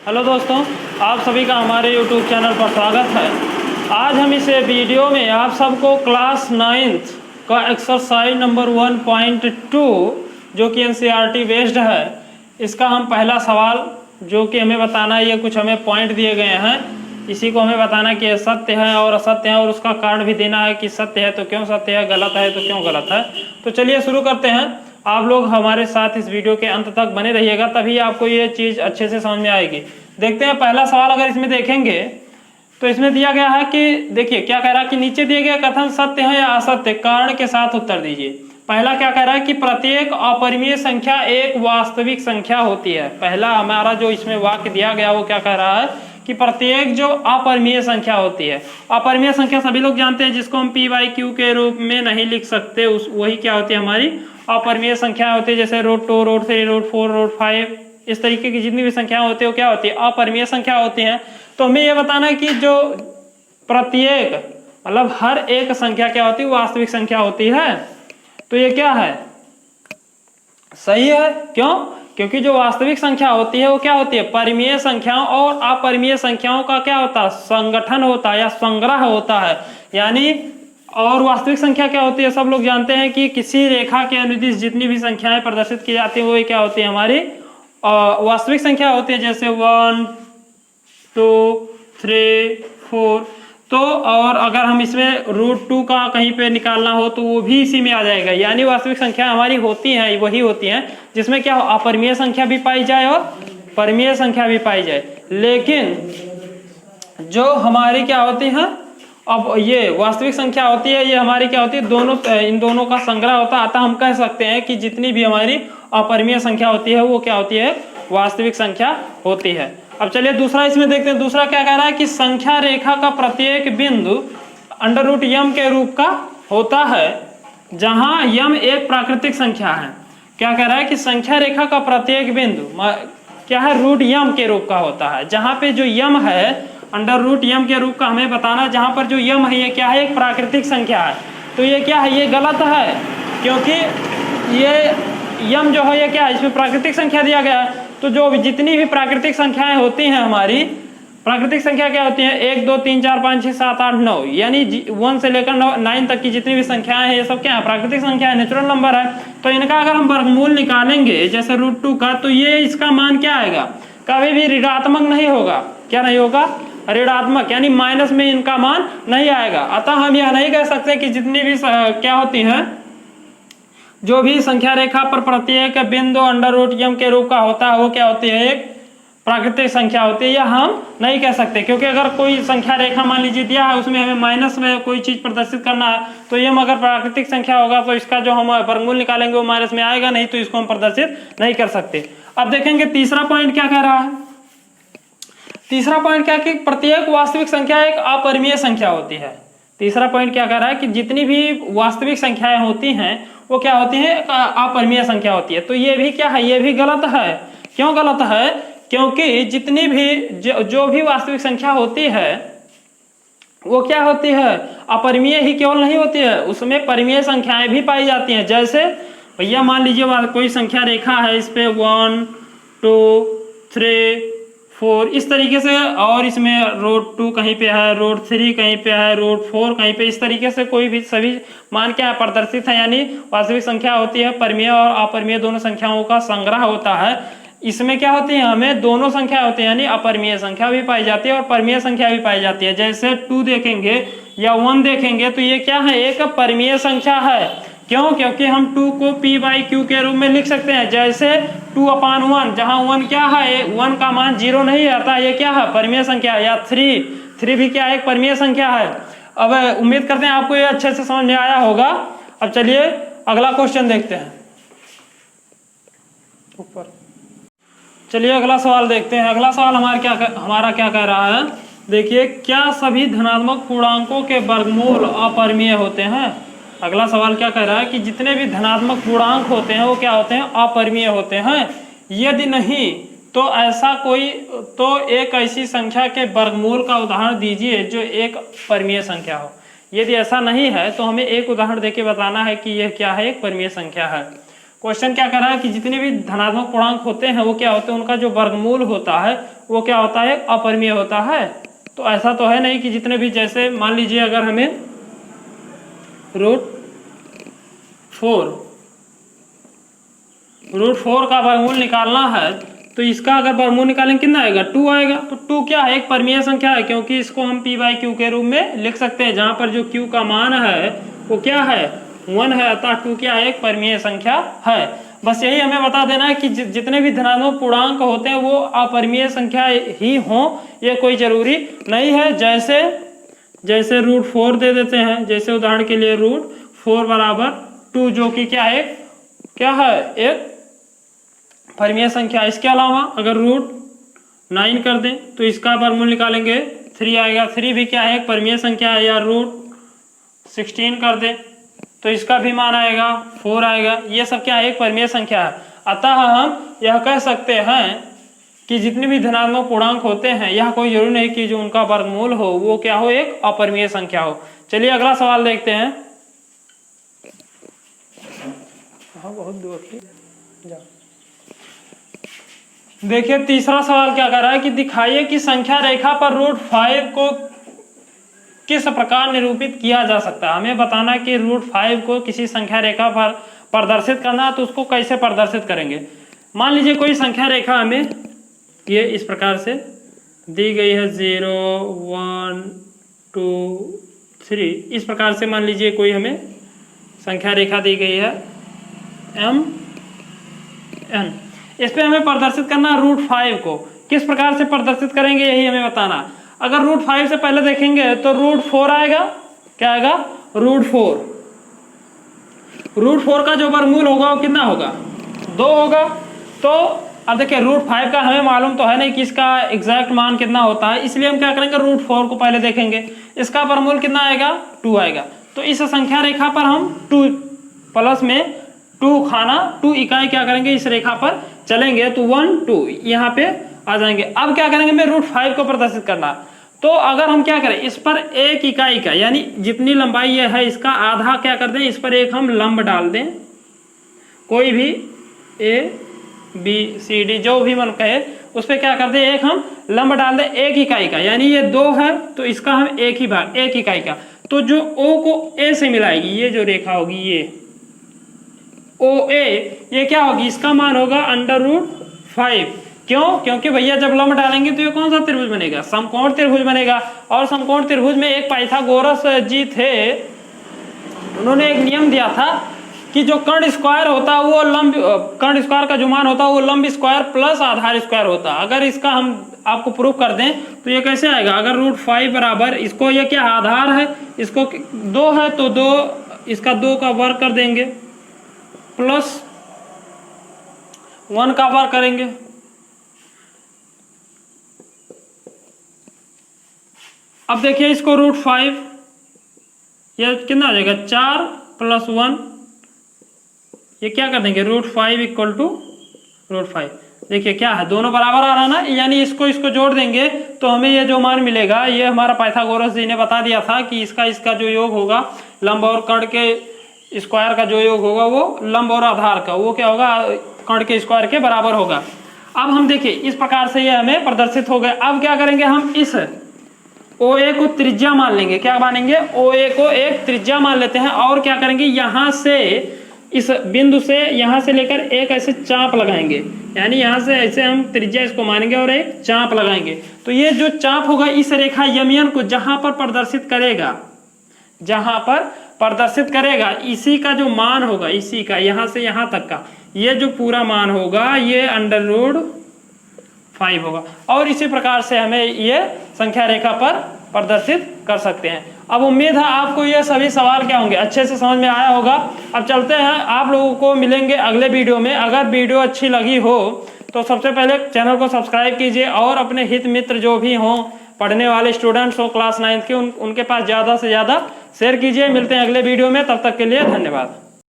Hello दोस्तों, आप सभी का हमारे YouTube चैनल पर स्वागत है। आज हम इस वीडियो में आप सबको क्लास 9th का एक्सरसाइज नंबर 1.2 जो कि NCERT बेस्ड है, इसका हम पहला सवाल जो कि हमें बताना है, ये कुछ हमें पॉइंट दिए गए हैं, इसी को हमें बताना कि ये सत्य है और असत्य है और उसका कारण भी देना है कि सत्य है तो क्यों सत्य है, गलत है तो क्यों गलत है। तो चलिए शुरू करते हैं। आप लोग हमारे साथ इस वीडियो के अंत तक बने रहिएगा, तभी आपको ये चीज़ अच्छे से समझ में आएगी। देखते हैं पहला सवाल। अगर इसमें देखेंगे तो इसमें दिया गया है कि देखिए क्या कह रहा है कि नीचे दिए गए कथन सत्य है या असत्य, कारण के साथ उत्तर दीजिए। पहला क्या कह रहा है कि प्रत्येक अपरिमेय संख्या एक वास्तविक संख्या होती है। पहला हमारा जो इसमें वाक्य दिया गया वो क्या कह रहा है कि प्रत्येक जो अपरिमेय संख्या होती है, अपरिमेय संख्या सभी लोग जानते हैं जिसको हम p/q के रूप में नहीं लिख सकते, उस वही क्या होती है हमारी अपरिमेय संख्या होती है। जैसे √2, √3, √4, √5 इस तरीके की जितनी भी संख्या होती है वो क्या होती है अपरिमेय संख्या होती है। तो हमें यह बताना है कि जो प्रत्येक मतलब हर एक संख्या क्या होती है वास्तविक संख्या होती है। तो ये क्या है सही है। क्यों? क्योंकि जो वास्तविक संख्या होती है वो क्या होती है परिमेय संख्याओं और अपरिमेय संख्याओं का क्या होता है संगठन होता है या संग्रह होता है। यानी और वास्तविक संख्या क्या होती है सब लोग जानते हैं कि किसी रेखा के अनुदिश जितनी भी संख्याएं प्रदर्शित की जाती है वो क्या होती है हमारी वास्तविक संख्या होती है। जैसे 1, 2, 3, 4। तो और अगर हम इसमें √2 का कहीं पे निकालना हो तो वो भी इसी में आ जाएगा। यानी वास्तविक संख्या हमारी होती हैं वही होती हैं जिसमें क्या अपरिमेय संख्या भी पाई जाए और परिमेय संख्या भी पाई जाए। लेकिन जो हमारी क्या होती है अब ये वास्तविक संख्या होती है ये हमारी क्या होती है दोनों इन दोनों का संग्रह होता है। अतः हम कह सकते हैं कि जितनी भी हमारी अपरिमेय संख्या होती है वो क्या होती है वास्तविक संख्या होती है। अब चलिए दूसरा इसमें देखते हैं। दूसरा क्या कह रहा है कि संख्या रेखा का प्रत्येक बिंदु √m के रूप का होता है जहां m एक प्राकृतिक संख्या है। क्या कह रहा है कि संख्या रेखा का प्रत्येक बिंदु क्या है √m के रूप का होता है, जहां पे जो m है √m के रूप का हमें बताना, जहां पर जो m है ये क्या है एक प्राकृतिक संख्या है। तो ये क्या है ये गलत है, क्योंकि ये m जो है ये क्या है इसमें प्राकृतिक संख्या दिया गया है। तो जो जितनी भी प्राकृतिक संख्याएं होती हैं हमारी प्राकृतिक संख्या क्या होती हैं 1, 2, 3, 4, 5, 6, 7, 8, 9 यानी 1 से लेकर 9 तक की जितनी भी संख्याएं हैं ये सब क्या है प्राकृतिक संख्या है, नेचुरल नंबर है। तो इनका अगर हम वर्गमूल निकालेंगे जैसे √2 का तो ये इसका मान क्या आएगा कभी भी ऋणात्मक नहीं होगा। क्या नहीं होगा ऋणात्मक, यानी माइनस में इनका मान नहीं आएगा। अतः हम यह नहीं कह सकते कि जितनी भी क्या होती हैं जो भी संख्या रेखा पर प्रत्येक बिंदु √m के रूप का होता है वो क्या होती है एक प्राकृतिक संख्या होती है। यह हम नहीं कह सकते, क्योंकि अगर कोई संख्या रेखा मान लीजिए दिया है उसमें हमें माइनस में कोई चीज प्रदर्शित करना है तो ये अगर प्राकृतिक संख्या होगा तो इसका जो हम वर्गमूल निकालेंगे वो माइनस में आएगा नहीं, तो इसको हम प्रदर्शित नहीं कर सकते। अब देखेंगे तीसरा पॉइंट क्या कह रहा है। तीसरा पॉइंट क्या कि प्रत्येक वास्तविक संख्या एक अपरिमेय संख्या होती है। तीसरा पॉइंट क्या कह रहा है कि जितनी भी वास्तविक संख्याएं होती हैं वो क्या होती है अपरिमेय संख्या होती है। तो ये भी क्या है ये भी गलत है। क्यों गलत है? क्योंकि जितनी भी जो भी वास्तविक संख्या होती है वो क्या होती है अपरिमेय ही केवल नहीं होती है, उसमें परिमेय संख्याएं भी पाई जाती हैं। जैसे भैया मान लीजिए कोई संख्या रेखा है इस पे 1, 2, 3, 4 इस तरीके से, और इसमें √2 कहीं पे है, √3 कहीं पे है, √4 कहीं पे, इस तरीके से कोई भी सभी मान क्या है प्रदर्शित है। यानी वास्तविक संख्या होती है परिमेय और अपरिमेय दोनों संख्याओं का संग्रह होता है। इसमें क्या होती है हमें दोनों संख्या होती है यानी अपरिमेय संख्या भी पाई जाती है और परिमेय संख्या भी पाई जाती है। जैसे 2 देखेंगे या 1 देखेंगे तो ये क्या है एक परिमेय संख्या है। क्यों? क्योंकि हम 2 को p/q के रूप में लिख सकते हैं। जैसे 2/1 जहां 1 क्या है 1 का मान 0 नहीं आता, ये क्या है परिमेय संख्या है। या 3 भी क्या है एक परिमेय संख्या है। अब उम्मीद करते हैं आपको ये अच्छे से समझ में आया होगा। अब चलिए अगला क्वेश्चन देखते हैं। ऊपर चलिए अगला सवाल देखते हैं। अगला सवाल हमारा क्या कह रहा है। देखिए क्या सभी धनात्मक पूर्णांकों के वर्गमूल अपरिमेय होते हैं। अगला सवाल क्या कह रहा है कि जितने भी धनात्मक पूर्णांक होते हैं वो क्या होते हैं अपरिमेय होते हैं। यदि नहीं तो एक ऐसी संख्या के वर्गमूल का उदाहरण दीजिए जो एक परिमेय संख्या हो। यदि ऐसा नहीं है तो हमें एक उदाहरण देके बताना है कि यह क्या है एक परिमेय संख्या है। क्वेश्चन क्या कर रहा है कि जितने भी धनात्मक पूर्णांक होते हैं वो क्या होते हैं, उनका जो वर्गमूल होता है वो क्या होता है, अपरिमेय होता है। तो ऐसा तो है नहीं कि जितने भी, जैसे मान लीजिए अगर हमें रूट फोर का वर्गमूल निकालना है तो इसका अगर वर्गमूल निकालेंगे कितना आएगा, 2 आएगा। तो 2 क्या है, एक परिमेय संख्या है, क्योंकि इसको हम p/q के रूप में लिख सकते हैं, जहां पर जो q का मान है वो क्या है, 1 है, अतः 2 क्या है, एक परिमेय संख्या है। बस यही हमें बता देना है कि जितने भी धनात्मक पूर्णांक होते हैं वो अपरिमेय संख्या ही हों, ये कोई जरूरी नहीं है। जैसे रूट 4 दे देते हैं, जैसे उदाहरण के लिए रूट 4 बराबर 2, जो कि क्या है एक परिमेय संख्या। इसके अलावा अगर रूट 9 कर दें तो इसका वर्गमूल निकालेंगे 3 आएगा, 3 भी क्या है, एक परिमेय संख्या है। या रूट 16 कर दें तो इसका भी मान आएगा 4 आएगा, ये सब क्या है, एक परिमेय संख्या है। अतः हम यह कह सकते हैं कि जितने भी धनात्मक पूर्णांक होते हैं यह कोई जरूरी नहीं कि जो उनका वर्गमूल हो वो क्या हो, एक अपरिमेय संख्या हो। चलिए अगला सवाल देखते हैं। बहुत दूर देखिए तीसरा सवाल क्या कर रहा है कि दिखाइए कि संख्या रेखा पर रूट 5 को किस प्रकार निरूपित किया जा सकता है। हमें बताना कि रूट 5 को किसी संख्या रेखा पर प्रदर्शित करना है तो उसको कैसे प्रदर्शित करेंगे। मान लीजिए कोई संख्या रेखा हमें ये इस प्रकार से दी गई है, 0 1 2 3, इस प्रकार से मान लीजिए कोई हमें संख्या रेखा दी गई है m n। इस पे हमें प्रदर्शित करना रूट 5 को, किस प्रकार से प्रदर्शित करेंगे यही हमें बताना। अगर रूट 5 से पहले देखेंगे तो रूट 4 आएगा, क्या आएगा, रूट 4 का जो वर्गमूल होगा वो कितना होगा, 2 होगा। तो अब देखिए रूट 5 का हमें मालूम तो है नहीं कि इसका एग्जैक्ट मान कितना होता है, इसलिए हम क्या करेंगे, रूट 4 को पहले देखेंगे, इसका वर्गमूल कितना आएगा, 2 आएगा। तो इस संख्या रेखा पर हम 2 प्लस में 2 इकाई क्या करेंगे, इस रेखा पर चलेंगे तो 1 2 यहाँ पे आ जाएंगे। अब क्या करेंगे, हमें रूट 5 को प्रदर्शित करना। तो अगर हम क्या करें, इस पर 1 इकाई का, यानी जितनी लंबाई ये है इसका आधा क्या कर दें, इस पर एक हम लंब डाल दें, कोई भी ABCD जो भी मन कहे उस पर क्या कर दें, एक हम लंब डाल दें 1 इकाई का, यानी ये 2 है तो इसका हम 1 इकाई का। तो जो O को A से मिलाएगी, ये जो रेखा होगी ये OA, ये क्या होगी, इसका मान होगा √5। क्यों, क्योंकि भैया जब लंब डालेंगे तो ये कौन सा त्रिभुज बनेगा, समकोण त्रिभुज बनेगा। और समकोण त्रिभुज में एक पाइथागोरस जी थे, उन्होंने एक नियम दिया था कि जो कर्ण स्क्वायर होता है वो लंब, कर्ण स्क्वायर का जो मान होता है वो लंब स्क्वायर प्लस आधार स्क्वायर होता है। अगर इसका हम आपको प्रूफ कर दें तो ये कैसे आएगा, अगर √5 बराबर, इसको ये क्या आधार है, इसको 2 है तो 2, इसका 2 का वर्ग कर देंगे प्लस 1 का वर्ग करेंगे, अब देखिए इसको √5, ये कितना आ जाएगा, 4 + 1, ये क्या कर देंगे, √5 = √5। देखिए क्या है, दोनों बराबर आ रहा ना, यानी इसको जोड़ देंगे तो हमें ये जो मान मिलेगा, ये हमारा पाइथागोरस जी ने बता दिया था कि इसका जो योग होगा लंब और कर्ण के स्क्वायर का जो योग होगा वो लंब और आधार का वो क्या होगा, कर्ण के स्क्वायर के बराबर होगा। अब हम देखिए इस प्रकार से ये हमें प्रदर्शित हो गए। अब क्या करेंगे, हम इस OA को त्रिज्या मान लेंगे, क्या मानेंगे, OA को एक त्रिज्या मान लेते हैं। और क्या करेंगे, यहाँ से इस बिंदु से यहाँ से लेकर एक ऐसे चाप लगाएंगे, यानी यहाँ से ऐसे हम त्रिज्या इसको मानेंगे और एक चाप लगाएंगे। तो ये जो चाप होगा इस रेखा यमियन को जहां पर प्रदर्शित करेगा, इसी का जो मान होगा, इसी का यहाँ से यहाँ तक का ये जो पूरा मान होगा ये √5 होगा। और इसी प्रकार से हमें ये संख्या रेखा पर प्रदर्शित कर सकते हैं। अब उम्मीद है आपको ये सभी सवाल क्या होंगे अच्छे से समझ में आया होगा। अब चलते हैं, आप लोगों को मिलेंगे अगले वीडियो में। अगर वीडियो अच्छी लगी हो तो सबसे पहले चैनल को सब्सक्राइब कीजिए और अपने हित मित्र जो भी हों, पढ़ने वाले स्टूडेंट्स हो क्लास 9th के, उनके पास ज़्यादा से ज़्यादा शेयर कीजिए। मिलते हैं अगले वीडियो में, तब तक के लिए धन्यवाद।